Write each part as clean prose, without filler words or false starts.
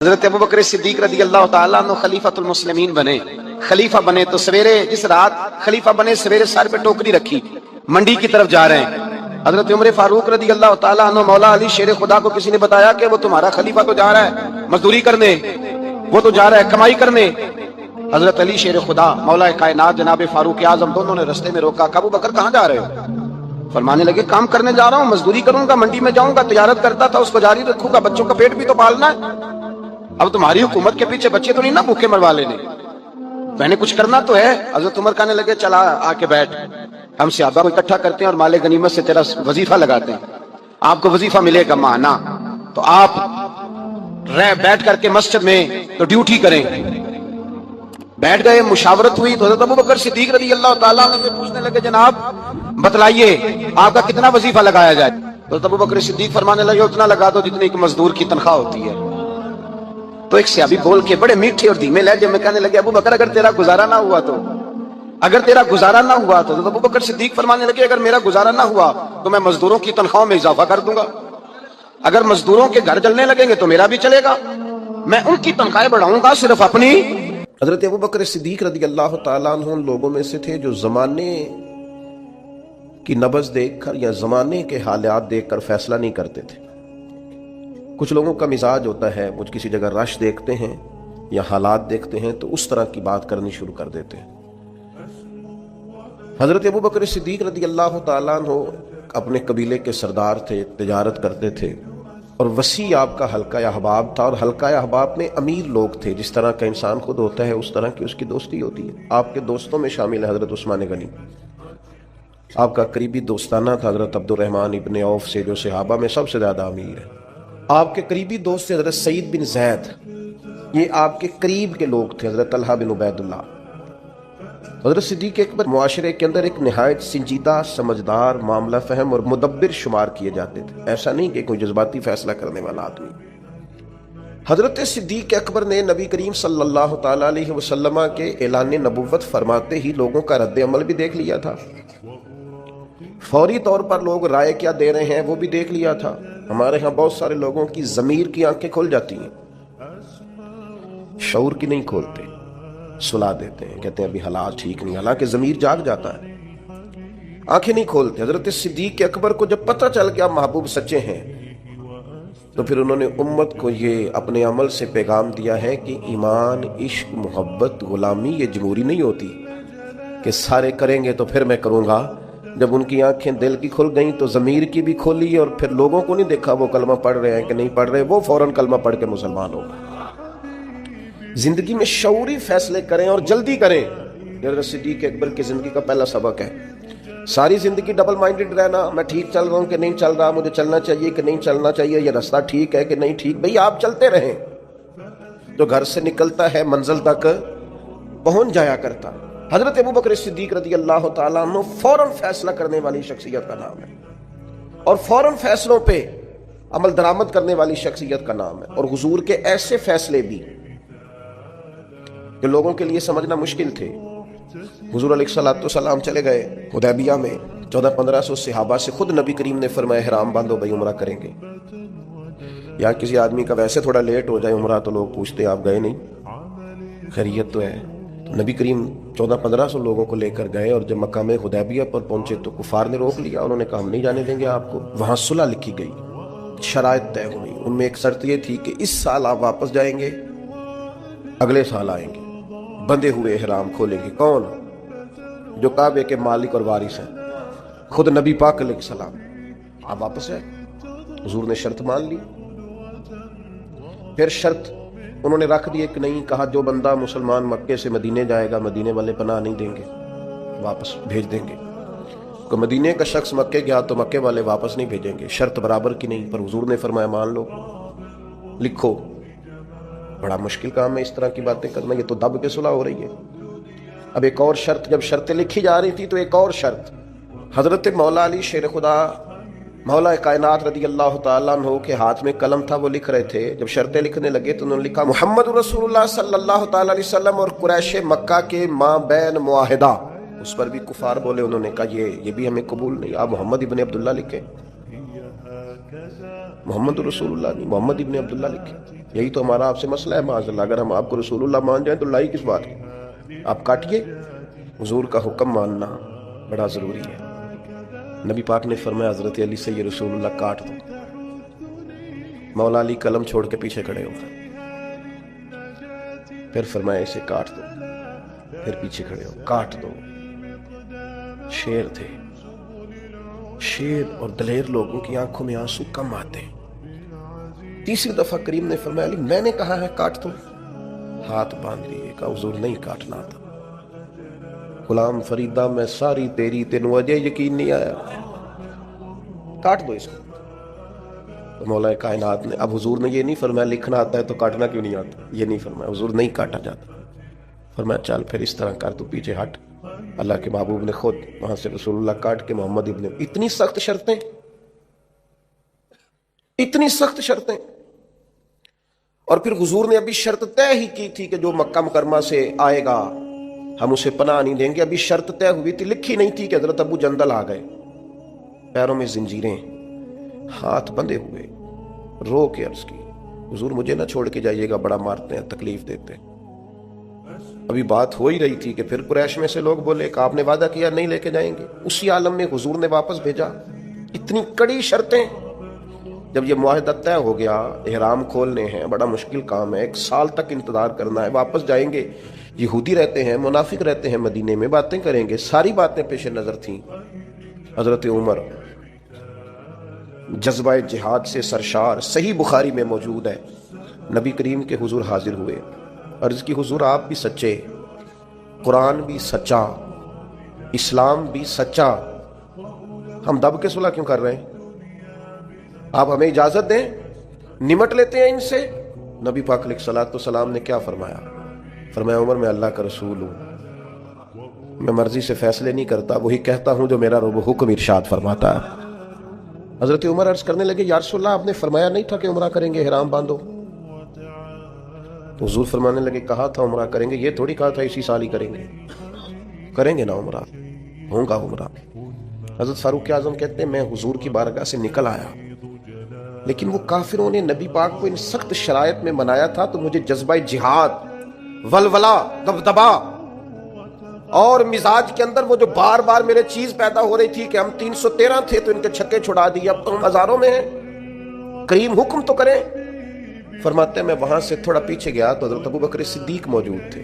حضرت ابوبکر صدیق رضی اللہ تعالیٰ عنہ خلیفۃ المسلمین بنے، خلیفہ بنے تو سویرے جس رات خلیفہ بنے سویرے سر پہ ٹوکری رکھی، منڈی کی طرف جا رہے ہیں۔ حضرت عمر فاروق رضی اللہ تعالیٰ عنہ مولا علی شیر خدا کو کسی نے بتایا کہ وہ تمہارا خلیفہ تو جا رہا ہے مزدوری کرنے، وہ تو جا رہا ہے کمائی کرنے۔ حضرت علی شیر خدا مولا کائنات جناب فاروق اعظم دونوں نے رستے میں روکا کہ ابوبکر کہاں جا رہے ہو؟ فرمانے لگے کام کرنے جا رہا ہوں، مزدوری کروں گا، منڈی میں جاؤں گا، تجارت کرتا تھا اس کو جاری رکھوں گا، بچوں کا پیٹ بھی تو پالنا ہے۔ اب تمہاری حکومت کے پیچھے بچے تو نہیں نا بھوکے مروا لینے، میں نے کچھ کرنا تو ہے۔ حضرت عمر کہنے لگے چلا آ کے بیٹھ، ہم صحابہ کو اکٹھا کرتے ہیں اور مال غنیمت سے تیرا وظیفہ لگاتے ہیں، آپ کو وظیفہ ملے گا مانا، تو آپ بیٹھ کر کے مسجد میں تو ڈیوٹی کریں۔ بیٹھ گئے، مشاورت ہوئی تو حضرت ابوبکر صدیق رضی اللہ تعالیٰ عنہ سے پوچھنے لگے جناب بتلائیے آپ کا کتنا وظیفہ لگایا جائے؟ تو حضرت ابوبکر صدیق فرمانے لگے اتنا لگا دو جتنی ایک مزدور کی تنخواہ ہوتی ہے۔ تو ایک صحابی بول کے بڑے میٹھے اور دھیمے لہجے میں کہنے لگے ابوبکر اگر تیرا گزارا نہ ہوا تو، اگر تیرا گزارا نہ ہوا تو ابوبکر صدیق فرمانے لگے اگر میرا گزارا نہ ہوا تو میں مزدوروں کی تنخواہوں میں اضافہ کر دوں گا، اگر مزدوروں کے گھر جلنے لگیں گے تو میرا بھی چلے گا، میں ان کی تنخواہیں بڑھاؤں گا صرف اپنی۔ حضرت ابوبکر صدیق رضی اللہ تعالیٰ عنہ ان لوگوں میں سے تھے جو زمانے کی نبض دیکھ کر یا زمانے کے حالات دیکھ کر فیصلہ نہیں کرتے تھے۔ کچھ لوگوں کا مزاج ہوتا ہے، وہ کسی جگہ رش دیکھتے ہیں یا حالات دیکھتے ہیں تو اس طرح کی بات کرنی شروع کر دیتے ہیں۔ حضرت ابوبکر صدیق رضی اللہ تعالیٰ عنہ اپنے قبیلے کے سردار تھے، تجارت کرتے تھے اور وسیع آپ کا حلقہ احباب تھا، اور حلقہ احباب میں امیر لوگ تھے، جس طرح کا انسان خود ہوتا ہے اس طرح کی اس کی دوستی ہوتی ہے۔ آپ کے دوستوں میں شامل ہے حضرت عثمان غنی، آپ کا قریبی دوستانہ تھا حضرت عبد الرحمن ابن عوف سے جو صحابہ میں سب سے زیادہ امیر ہے۔ آپ کے قریبی دوست تھے حضرت سعید بن زید، یہ آپ کے قریب کے لوگ تھے، حضرت طلحہ بن عبید اللہ۔ حضرت صدیق اکبر معاشرے کے اندر ایک نہایت سنجیدہ، سمجھدار، معاملہ فہم اور مدبر شمار کیے جاتے تھے، ایسا نہیں کہ کوئی جذباتی فیصلہ کرنے والا آدمی۔ حضرت صدیق اکبر نے نبی کریم صلی اللہ تعالی علیہ وسلم کے اعلان نبوت فرماتے ہی لوگوں کا رد عمل بھی دیکھ لیا تھا، فوری طور پر لوگ رائے کیا دے رہے ہیں وہ بھی دیکھ لیا تھا۔ ہمارے ہاں بہت سارے لوگوں کی ضمیر کی آنکھیں کھل جاتی ہیں، شعور کی نہیں کھولتے، سلا دیتے ہیں، کہتے ہیں ابھی حالات ٹھیک نہیں، حالانکہ ضمیر جاگ جاتا ہے، آنکھیں نہیں کھولتے۔ حضرت صدیق اکبر کو جب پتہ چل گیا محبوب سچے ہیں تو پھر انہوں نے امت کو یہ اپنے عمل سے پیغام دیا ہے کہ ایمان، عشق، محبت، غلامی یہ جمہوری نہیں ہوتی کہ سارے کریں گے تو پھر میں کروں گا۔ جب ان کی آنکھیں دل کی کھل گئیں تو ضمیر کی بھی کھولی، اور پھر لوگوں کو نہیں دیکھا وہ کلمہ پڑھ رہے ہیں کہ نہیں پڑھ رہے، وہ فوراً کلمہ پڑھ کے مسلمان ہو گئے۔ زندگی میں شعوری فیصلے کریں اور جلدی کریں، یہ حضرت صدیق اکبر کی زندگی کا پہلا سبق ہے۔ ساری زندگی ڈبل مائنڈڈ رہنا، میں ٹھیک چل رہا ہوں کہ نہیں چل رہا، مجھے چلنا چاہیے کہ نہیں چلنا چاہیے، یہ راستہ ٹھیک ہے کہ نہیں ٹھیک، بھئی آپ چلتے رہیں، جو گھر سے نکلتا ہے منزل تک پہنچ جایا کرتا۔ حضرت ابوبکر صدیق رضی اللہ تعالیٰ عنہ فوراً فیصلہ کرنے والی شخصیت کا نام ہے، اور فوراً فیصلوں پہ عمل درآمد کرنے والی شخصیت کا نام ہے، اور حضور کے ایسے فیصلے بھی کہ لوگوں کے لیے سمجھنا مشکل تھے۔ حضور علیہ الصلوۃ والسلام چلے گئے حدیبیہ میں، 1400-1500 صحابہ سے خود نبی کریم نے فرمایا احرام باندھو بھائی عمرہ کریں گے۔ یا کسی آدمی کا ویسے تھوڑا لیٹ ہو جائے عمرہ تو لوگ پوچھتے آپ گئے نہیں، خیریت تو ہے؟ تو نبی کریم 1400-1500 لوگوں کو لے کر گئے، اور جب مقام حدیبیہ پر پہنچے تو کفار نے روک لیا، انہوں نے کہا ہم نہیں جانے دیں گے آپ کو۔ وہاں صلح لکھی گئی، شرائط طے ہوئی، ان میں ایک شرط یہ تھی کہ اس سال آپ واپس جائیں گے، اگلے سال آئیں گے، بندھے ہوئے احرام کھولیں گے۔ کون؟ جو کعبے کے مالک اور وارث ہیں، خود نبی پاک علیہ السلام۔ آپ واپس آئے، حضور نے شرط مان لی۔ پھر شرط انہوں نے رکھ دی کہ نہیں، کہا جو بندہ مسلمان مکے سے مدینے جائے گا مدینے والے پناہ نہیں دیں گے، واپس بھیج دیں گے۔ کہ مدینے کا شخص مکے گیا تو مکے والے واپس نہیں بھیجیں گے، شرط برابر کی نہیں، پر حضور نے فرمایا مان لو، لکھو۔ بڑا مشکل کام ہے اس طرح کی باتیں کرنا، یہ تو دب کے صلح ہو رہی ہے۔ اب ایک اور شرط، جب شرطیں لکھی جا رہی تھی تو ایک اور شرط، حضرت مولا علی شیر خدا مولا کائنات رضی اللہ تعالیٰ عنہ کے ہاتھ میں قلم تھا، وہ لکھ رہے تھے۔ جب شرطیں لکھنے لگے تو انہوں نے لکھا محمد رسول اللہ صلی اللہ تعالیٰ علیہ وسلم اور قریش مکہ کے ماں بین معاہدہ۔ اس پر بھی کفار بولے، انہوں نے کہا یہ بھی ہمیں قبول نہیں، آپ محمد ابن عبداللہ لکھیں۔ محمد رسول اللہ نہیں، محمد ابن عبداللہ لکھے. یہی تو ہمارا آپ سے مسئلہ ہے معاذ اللہ. اگر ہم آپ کو رسول اللہ مان جائیں تو لائی کس بات کی؟ آپ کاٹیے. حضور کا حکم ماننا بڑا ضروری ہے. نبی پاک نے فرمایا حضرت علی سے یہ رسول اللہ کاٹ دو. مولا علی قلم چھوڑ کے پیچھے کھڑے ہو گئے. پھر فرمایا اسے کاٹ دو. پھر پیچھے کھڑے ہو، کاٹ دو. شیر تھے. شیر اور دلیر لوگوں کی آنکھوں میں آنسو کم آتے ہیں. تیسری دفعہ کریم نے فرمایا علی میں نے کہا ہے کاٹ دو. ہاتھ باندھ لیے، کہا حضور نہیں کاٹنا تھا. غلام فریدہ میں ساری تیری، تینوں اجے یقین نہیں آیا، کاٹ دو اس کو. تو مولا کائنات نے، اب حضور نے یہ نہیں فرمایا لکھنا آتا ہے تو کاٹنا کیوں نہیں آتا، یہ نہیں فرمایا. حضور نہیں کاٹا جاتا. فرمایا چل پھر اس طرح کر، تو پیچھے ہٹ. اللہ کے محبوب نے خود وہاں سے رسول اللہ کاٹ کے محمد ابن، اتنی سخت شرطیں، اتنی سخت شرطیں. اور پھر حضور نے ابھی شرط طے ہی کی تھی کہ جو مکہ مکرمہ سے آئے گا ہم اسے پناہ نہیں دیں گے. ابھی شرط طے ہوئی تھی، لکھی نہیں تھی کہ حضرت ابو جندل آ گئے، پیروں میں زنجیریں، ہاتھ بندھے ہوئے. رو کے عرض کی حضور مجھے نہ چھوڑ کے جائیے گا، بڑا مارتے ہیں، تکلیف دیتے ہیں. ابھی بات ہو ہی رہی تھی کہ پھر قریش میں سے لوگ بولے کہ آپ نے وعدہ کیا نہیں لے کے جائیں گے. اسی عالم میں حضور نے واپس بھیجا. اتنی کڑی شرطیں. جب یہ معاہدہ طے ہو گیا، احرام کھولنے ہیں، بڑا مشکل کام ہے، 1 سال تک انتظار کرنا ہے، واپس جائیں گے. یہودی رہتے ہیں، منافق رہتے ہیں مدینے میں، باتیں کریں گے. ساری باتیں پیش نظر تھیں. حضرت عمر جذبہ جہاد سے سرشار، صحیح بخاری میں موجود ہے، نبی کریم کے حضور حاضر ہوئے. عرض کی حضور آپ بھی سچے، قرآن بھی سچا، اسلام بھی سچا، ہم دب کے صلح کیوں کر رہے ہیں؟ آپ ہمیں اجازت دیں، نمٹ لیتے ہیں ان سے. نبی پاک علیہ الصلوۃ والسلام نے کیا فرمایا؟ فرمایا عمر میں اللہ کا رسول ہوں، میں مرضی سے فیصلے نہیں کرتا، وہی کہتا ہوں جو میرا رب حکم ارشاد فرماتا ہے. حضرت عمر عرض کرنے لگے یا رسول اللہ آپ نے فرمایا نہیں تھا کہ عمرہ کریں گے، احرام باندھو. تو حضور فرمانے لگے کہا تھا عمرہ کریں گے، یہ تھوڑی کہا تھا اسی سال ہی کریں گے. کریں گے نا عمرہ، ہوں گا عمرہ. حضرت فاروق اعظم کہتے ہیں میں حضور کی بارگاہ سے نکل آیا، لیکن وہ کافروں نے نبی پاک کو ان سخت شرائط میں منایا تھا تو مجھے جذبہ جہاد، ولولہ، دبدبا اور مزاج کے اندر وہ جو بار بار میرے چیز پیدا ہو رہی تھی کہ ہم 313 تھے تو ان کے چھکے چھڑا دیے، اب تو ہم ہزاروں میں ہیں، کریم حکم تو کریں. فرماتے ہیں میں وہاں سے تھوڑا پیچھے گیا تو حضرت ابوبکر صدیق موجود تھے.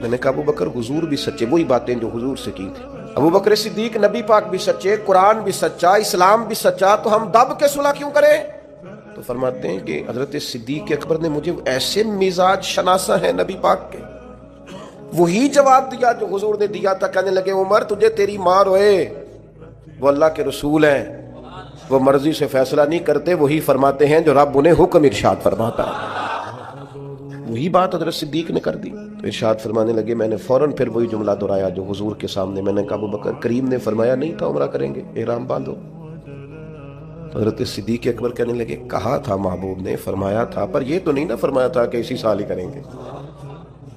میں نے کہا ابوبکر حضور بھی سچے، وہی باتیں جو حضور سے کی تھی. ابوبکر صدیق نبی پاک بھی سچے، قرآن بھی سچا، اسلام بھی سچا، تو ہم دب کے صلح کیوں کریں؟ تو فرماتے ہیں کہ حضرت صدیق اکبر نے مجھے ایسے مزاج شناسا ہے نبی پاک کے، وہی جواب دیا جو حضور نے دیا تھا. کہنے لگے عمر تجھے تیری ماں روئے، وہ اللہ کے رسول ہیں، وہ مرضی سے فیصلہ نہیں کرتے، وہی فرماتے ہیں جو رب انہیں حکم ارشاد فرماتا ہے. وہی بات حضرت صدیق نے کر دی. تو ارشاد فرمانے لگے، میں نے فوراً پھر وہی جملہ دہرایا جو حضور کے سامنے. میں نے کہا ابوبکر کریم نے فرمایا نہیں تھا عمرہ کریں گے، احرام باندھو. تو حضرت صدیق اکبر کہنے لگے کہا تھا محبوب نے، فرمایا تھا، پر یہ تو نہیں نہ فرمایا تھا کہ اسی سال ہی کریں گے.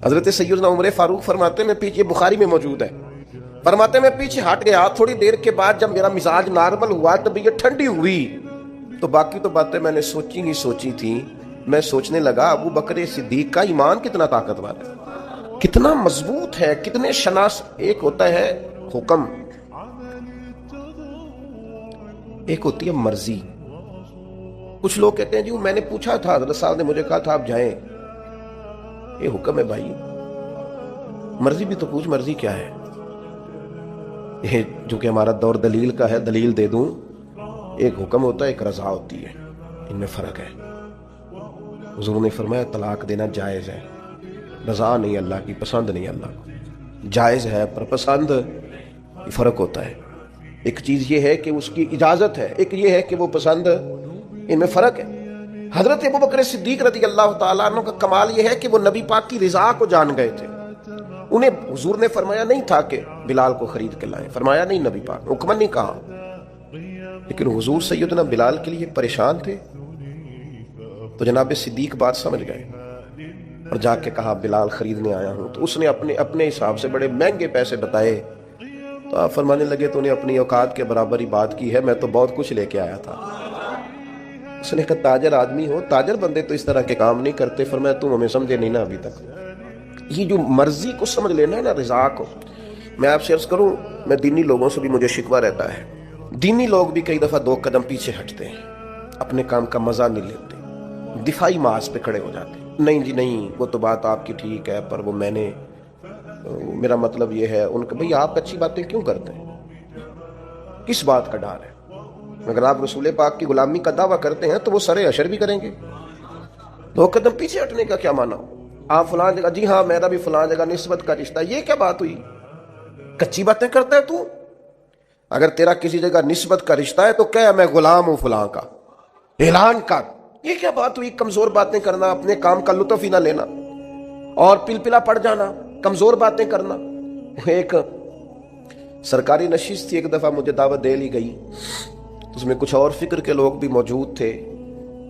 حضرت سیدنا عمر فاروق فرماتے میں پیچھے، بخاری میں موجود ہے، فرماتے میں پیچھے ہٹ گیا. تھوڑی دیر کے بعد جب میرا مزاج نارمل ہوا، طبیعت ٹھنڈی ہوئی، تو باقی تو باتیں میں نے سوچی نہیں سوچی تھیں. میں سوچنے لگا ابو بکر صدیق کا ایمان کتنا طاقتور ہے، کتنا مضبوط ہے، کتنے شناس. ایک ہوتا ہے حکم، ایک ہوتی ہے مرضی. کچھ لوگ کہتے ہیں جی میں نے پوچھا تھا، حضرت صاحب نے مجھے کہا تھا آپ جائیں. یہ حکم ہے بھائی، مرضی بھی تو پوچھ، مرضی کیا ہے؟ یہ جو کہ ہمارا دور دلیل کا ہے، دلیل دے دوں. ایک حکم ہوتا ہے، ایک رضا ہوتی ہے، ان میں فرق ہے. حضور نے فرمایا طلاق دینا جائز ہے، رضا نہیں اللہ کی، پسند نہیں اللہ کو. جائز ہے پر پسند فرق ہوتا ہے. ایک چیز یہ ہے کہ اس کی اجازت ہے، ایک یہ ہے کہ وہ پسند، ان میں فرق ہے. حضرت ابوبکر صدیق رضی اللہ تعالیٰ عنہ کا کمال یہ ہے کہ وہ نبی پاک کی رضا کو جان گئے تھے. انہیں حضور نے فرمایا نہیں تھا کہ بلال کو خرید کے لائیں، فرمایا نہیں، نبی پاک حکم نہیں کہا، لیکن حضور سیدنا بلال کے لیے پریشان تھے. تو جناب صدیق بات سمجھ گئے اور جا کے کہا بلال خریدنے آیا ہوں. تو اس نے اپنے حساب سے بڑے مہنگے پیسے بتائے تو آپ فرمانے لگے تو نے اپنی اوقات کے برابر ہی بات کی ہے، میں تو بہت کچھ لے کے آیا تھا۔ اس نے کہا تاجر آدمی ہو، تاجر بندے تو اس طرح کے کام نہیں کرتے۔ فرمایا تم ہمیں سمجھے نہیں نا ابھی تک، یہ جو مرضی کو سمجھ لینا ہے نا، رضا کو۔ میں آپ سے عرض کروں، میں دینی لوگوں سے بھی مجھے شکوہ رہتا ہے، دینی لوگ بھی کئی دفعہ 2 قدم پیچھے ہٹتے ہیں، اپنے کام کا مزہ نہیں لیتے، دفاعی محاذ پہ کھڑے ہو جاتے ہیں۔ نہیں جی نہیں، وہ تو بات آپ کی ٹھیک ہے، پر وہ میں نے، میرا مطلب یہ ہے ان کا۔ بھئی آپ اچھی باتیں کیوں کرتے ہیں؟ کس بات کا ڈر ہے؟ اگر آپ رسول پاک کی غلامی کا دعویٰ کرتے ہیں تو وہ سرے اشر بھی کریں گے۔ 2 قدم پیچھے ہٹنے کا کیا معنی ہو؟ آپ فلاں جگہ، جی ہاں میرا بھی فلاں جگہ نسبت کا رشتہ، یہ کیا بات ہوئی؟ کچی باتیں کرتا ہے تو؟ اگر تیرا کسی جگہ نسبت کا رشتہ ہے تو کہہ میں غلام ہوں فلاں کا، اعلان کر۔ یہ کیا بات ہوئی؟ کمزور باتیں کرنا، اپنے کام کا لطف ہی نہ لینا اور پلپلا پڑ جانا، کمزور باتیں کرنا۔ ایک سرکاری نشست تھی، ایک دفعہ مجھے دعوت دے لی گئی، اس میں کچھ اور فکر کے لوگ بھی موجود تھے۔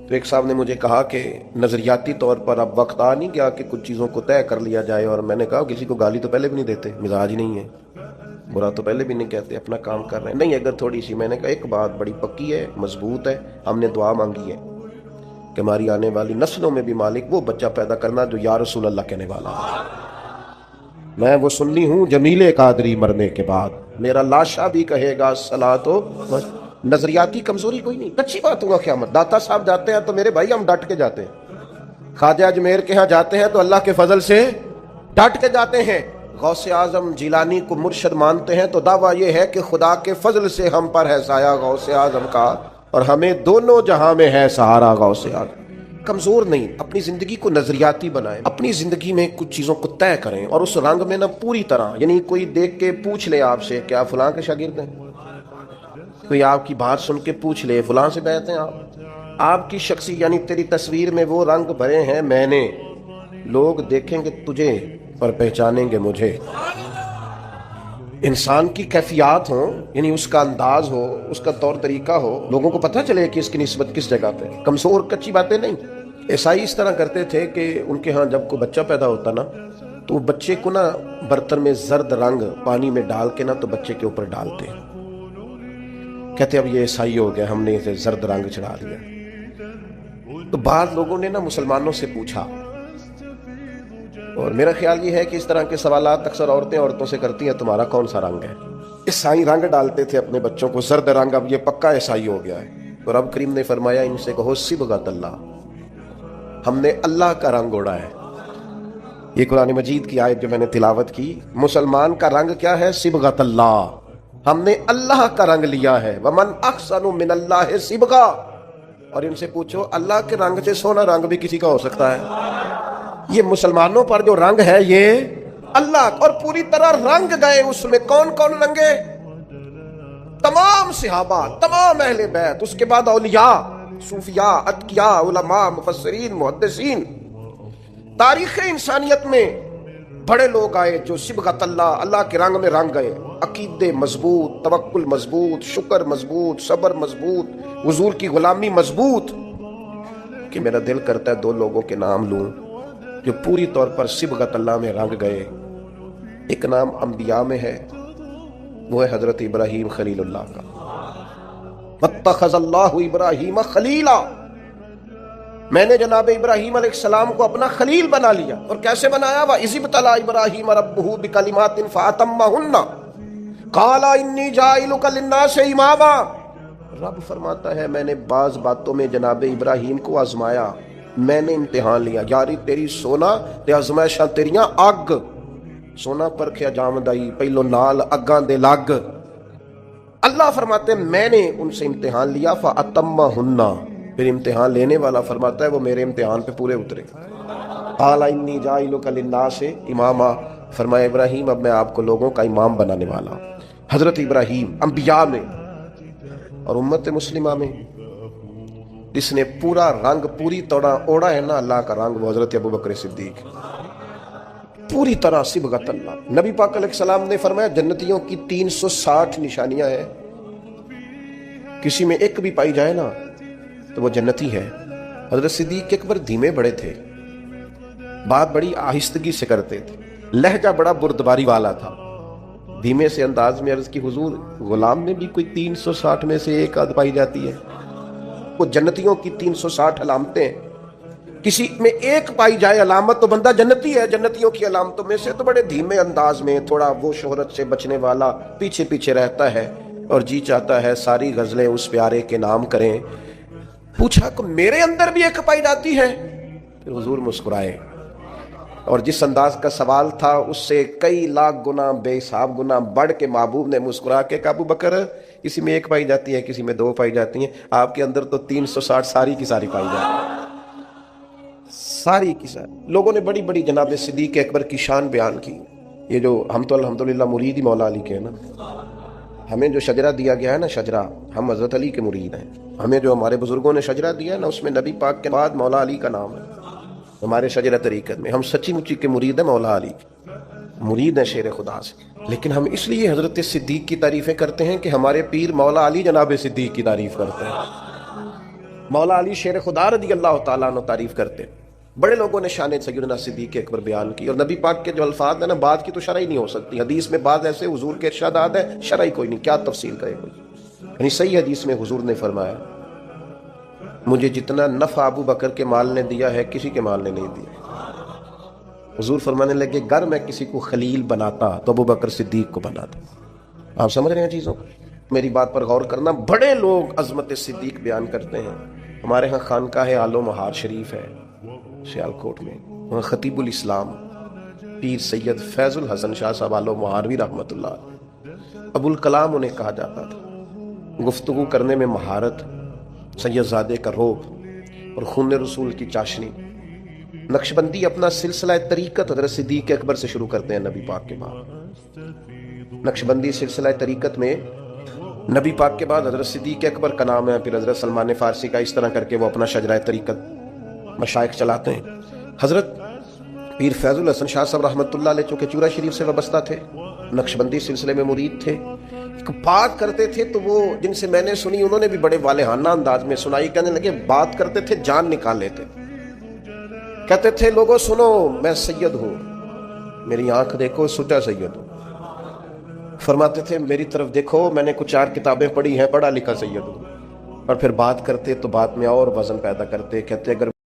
تو ایک صاحب نے مجھے کہا کہ نظریاتی طور پر اب وقت آ نہیں گیا کہ کچھ چیزوں کو طے کر لیا جائے، اور میں نے کہا کسی کو گالی تو پہلے بھی نہیں دیتے، مزاج ہی نہیں ہے، برا تو پہلے بھی نہیں کہتے، اپنا کام کر رہے ہیں۔ نہیں اگر تھوڑی سی، میں نے کہا ایک بات بڑی پکی ہے، مضبوط ہے، ہم نے دعا مانگی ہے کہ ہماری آنے والی نسلوں میں بھی مالک وہ بچہ پیدا کرنا جو یا رسول اللہ کہنے والا ہے۔ میں وہ سنی ہوں جمیل قادری مرنے کے بعد، میرا لاشا بھی کہے گا صلاۃ و نظریاتی کمزوری کوئی نہیں، اچھی بات ہوگا قیامت۔ داتا صاحب جاتے ہیں تو میرے بھائی ہم ڈٹ کے جاتے ہیں، خواجہ اجمیر کے ہاں جاتے ہیں تو اللہ کے فضل سے ڈٹ کے جاتے ہیں، غوث اعظم جیلانی کو مرشد مانتے ہیں تو دعویٰ یہ ہے کہ خدا کے فضل سے ہم پر ہے سایہ غوث اعظم کا، اور ہمیں دونوں جہاں میں ہے سہارا غوث اعظم۔ کمزور نہیں، اپنی زندگی کو نظریاتی بنائیں، اپنی زندگی میں کچھ چیزوں کو طے کریں، اور اس رنگ میں نہ پوری طرح، یعنی کوئی دیکھ کے پوچھ لے آپ سے کیا فلاں کے شاگرد ہیں، کوئی آپ کی بات سن کے پوچھ لے فلاں سے بیعت ہیں آپ کی شخصی، یعنی تیری تصویر میں وہ رنگ بھرے ہیں میں نے، لوگ دیکھیں گے تجھے پر پہچانیں گے مجھے۔ انسان کی کیفیات ہوں، یعنی اس کا انداز ہو، اس کا طور طریقہ ہو، لوگوں کو پتہ چلے کہ اس کی نسبت کس جگہ پہ، کمزور کچی باتیں نہیں۔ عیسائی اس طرح کرتے تھے کہ ان کے ہاں جب کوئی بچہ پیدا ہوتا نا تو وہ بچے کو نا برتن میں زرد رنگ پانی میں ڈال کے نا تو بچے کے اوپر ڈالتے، کہتے اب یہ عیسائی ہو گیا، ہم نے اسے زرد رنگ چڑھا دیا۔ تو بعض لوگوں نے نا مسلمانوں سے پوچھا، اور میرا خیال یہ ہے کہ اس طرح کے سوالات اکثر عورتوں سے کرتی ہیں، تمہارا کون سا رنگ ہے؟ عیسائی رنگ ڈالتے تھے اپنے بچوں کو زرد رنگ، اب یہ پکا عیسائی ہو گیا ہے۔ تو رب کریم نے فرمایا ان سے کہو صبغۃ اللہ، ہم نے اللہ کا رنگ اوڑا ہے۔ یہ قرآن مجید کی آیت جو میں نے تلاوت کی، مسلمان کا رنگ کیا ہے؟ صبغۃ اللہ، ہم نے اللہ کا رنگ لیا ہے۔ ومن احسن من اللہ صبغہ، اور ان سے پوچھو اللہ کے رنگ سے سونا رنگ بھی کسی کا ہو سکتا ہے؟ یہ مسلمانوں پر جو رنگ ہے یہ اللہ، اور پوری طرح رنگ گئے اس میں۔ کون کون رنگے؟ تمام صحابہ، تمام اہل بیت، اس کے بعد اولیاء، صوفیاء، اتقیاء، علماء، مفسرین، محدثین، تاریخ انسانیت میں بڑے لوگ آئے جو صبغۃ اللہ، اللہ کے رنگ میں رنگ گئے۔ عقیدے مضبوط، توکل مضبوط، شکر مضبوط، صبر مضبوط، حضور کی غلامی مضبوط۔ کہ میرا دل کرتا ہے 2 لوگوں کے نام لوں جو پوری طور پر صبغۃ اللہ میں رنگ گئے۔ ایک نام انبیاء میں ہے، وہ ہے حضرت ابراہیم خلیل اللہ کا، واتخذ اللہ ابراہیم خلیلا، میں نے جناب ابراہیم علیہ السلام کو اپنا خلیل بنا لیا۔ اور کیسے بنایا؟ وَإِذِ ابْتَلَىٰ إِبْرَاهِيمَ رَبُّهُ بِكَلِمَاتٍ فَأَتَمَّهُنَّ قَالَ إِنِّي جَاعِلُكَ لِلنَّاسِ إِمَامًا۔ رب فرماتا ہے میں نے بعض باتوں میں جناب ابراہیم کو آزمایا، میں نے امتحان لیا، یاری تیری سونا تے آزمائشاں تیریاں اگ، سونا پرکھیا جامدائی پہلو نال اگاں دے لگ۔ اللہ فرماتے ہیں میں نے ان سے امتحان لیا، فَأَتَمَّهُنَّ، پھر امتحان لینے والا فرماتا ہے وہ میرے امتحان پہ پورے اترے۔ قَالَ إِنِّي جَاعِلُكَ لِلنَّاسِ إِمَامًا، فرمایا ابراہیم اب میں آپ کو لوگوں کا امام بنانے والا ہوں۔ حضرت ابراہیم انبیاء میں اور امت مسلمہ میں جس نے پورا رنگ پوری طرح اوڑا ہے نا اللہ کا رنگ، وہ حضرت ابوبکر صدیق، پوری طرح صبغۃ اللہ۔ نبی پاک علیہ السلام نے فرمایا جنتیوں کی 360 نشانیاں ہیں، کسی میں ایک بھی پائی جائے نا تو وہ جنتی ہے۔ حضرت صدیق اکبر دھیمے بڑے تھے، بات بڑی آہستگی سے کرتے تھے، لہجہ بڑا بردباری والا تھا، دھیمے سے انداز میں عرض کی حضور غلام میں بھی کوئی 360 میں سے ایک آدھ پائی جاتی ہے؟ وہ جنتیوں کی 360 علامتیں ہیں، کسی میں ایک پائی جائے علامت تو بندہ جنتی ہے۔ جنتیوں کی علامتوں میں سے تو بڑے دھیمے انداز میں تھوڑا وہ شہرت سے بچنے والا پیچھے پیچھے رہتا ہے اور جی چاہتا ہے ساری غزلیں اس پیارے کے نام کریں۔ پوچھا کہ میرے اندر بھی ایک پائی جاتی ہے؟ پھر حضور مسکرائے اور جس انداز کا سوال تھا اس سے کئی لاکھ گنا بے حساب گنا بڑھ کے محبوب نے مسکرا کے ابو بکر کسی میں ایک پائی جاتی ہے، کسی میں دو پائی جاتی ہیں، آپ کے اندر تو 360 ساری کی ساری پائی جاتی ہے، ساری کی ساری۔ لوگوں نے بڑی بڑی جناب صدیق اکبر کی شان بیان کی۔ یہ جو ہم تو الحمدللہ مرید ہی مولا علی کے ہیں نا، ہمیں جو شجرہ دیا گیا ہے نا، شجرہ، ہم حضرت علی کے مرید ہیں۔ ہمیں جو ہمارے بزرگوں نے شجرہ دیا ہے نا، اس میں نبی پاک کے بعد مولا علی کا نام ہے ہمارے شجرہ طریقت میں۔ ہم سچی مچی کے مرید ہیں مولا علی، مرید ہیں شیر خدا سے۔ لیکن ہم اس لیے حضرت صدیق کی تعریفیں کرتے ہیں کہ ہمارے پیر مولا علی جناب صدیق کی تعریف کرتے ہیں، مولا علی شیر خدا رضی اللہ تعالیٰ عنہ تعریف کرتے ہیں۔ بڑے لوگوں نے شان سیدنا صدیق اکبر بیان کی، اور نبی پاک کے جو الفاظ ہیں نا، بات کی تو شرح ہی نہیں ہو سکتی۔ حدیث میں بعض ایسے حضور کے ارشادات ہیں، شرح ہی کوئی نہیں، کیا تفصیل کرے کوئی۔ یعنی صحیح حدیث میں حضور نے فرمایا مجھے جتنا نفع ابو بکر کے مال نے دیا ہے کسی کے مال نے نہیں دیا۔ حضور فرمانے لگے گر میں کسی کو خلیل بناتا تو ابو بکر صدیق کو بناتا۔ آپ سمجھ رہے ہیں چیزوں کو؟ میری بات پر غور کرنا۔ بڑے لوگ عظمت صدیق بیان کرتے ہیں۔ ہمارے ہاں خانقاہ آل و مہار شریف ہے سیالکوٹ میں، وہاں خطیب الاسلام پیر سید فیض الحسن شاہ صاحب آل و مہاروی رحمۃ اللہ علیہ، ابو الکلام انہیں کہا جاتا تھا۔ گفتگو کرنے میں مہارت، سید زادے کا روب اور خون رسول کی چاشنی۔ نقشبندی اپنا سلسلہ طریقت حضرت صدیق اکبر سے شروع کرتے ہیں نبی پاک کے بعد۔ نقشبندی سلسلہ طریقت میں نبی پاک کے بعد حضرت صدیق اکبر کا نام ہے، پھر حضرت سلمان فارسی کا، اس طرح کر کے وہ اپنا شجرہ طریقت مشائخ چلاتے ہیں۔ حضرت پیر فیض الحسن شاہ صاحب رحمۃ اللہ علیہ چونکہ چورا شریف سے وابستہ تھے، نقشبندی سلسلے میں مرید تھے، بات کرتے تھے تو وہ جن سے میں نے سنی انہوں نے بھی بڑے والہانہ انداز میں سنائی۔ کہنے لگے بات کرتے تھے جان نکال لیتے، کہتے تھے لوگوں سنو میں سید ہوں، میری آنکھ دیکھو سچا سید ہوں۔ فرماتے تھے میری طرف دیکھو میں نے کچھ 4 کتابیں پڑھی ہیں، پڑھا لکھا سید ہوں۔ اور پھر بات کرتے تو بات میں اور وزن پیدا کرتے، کہتے اگر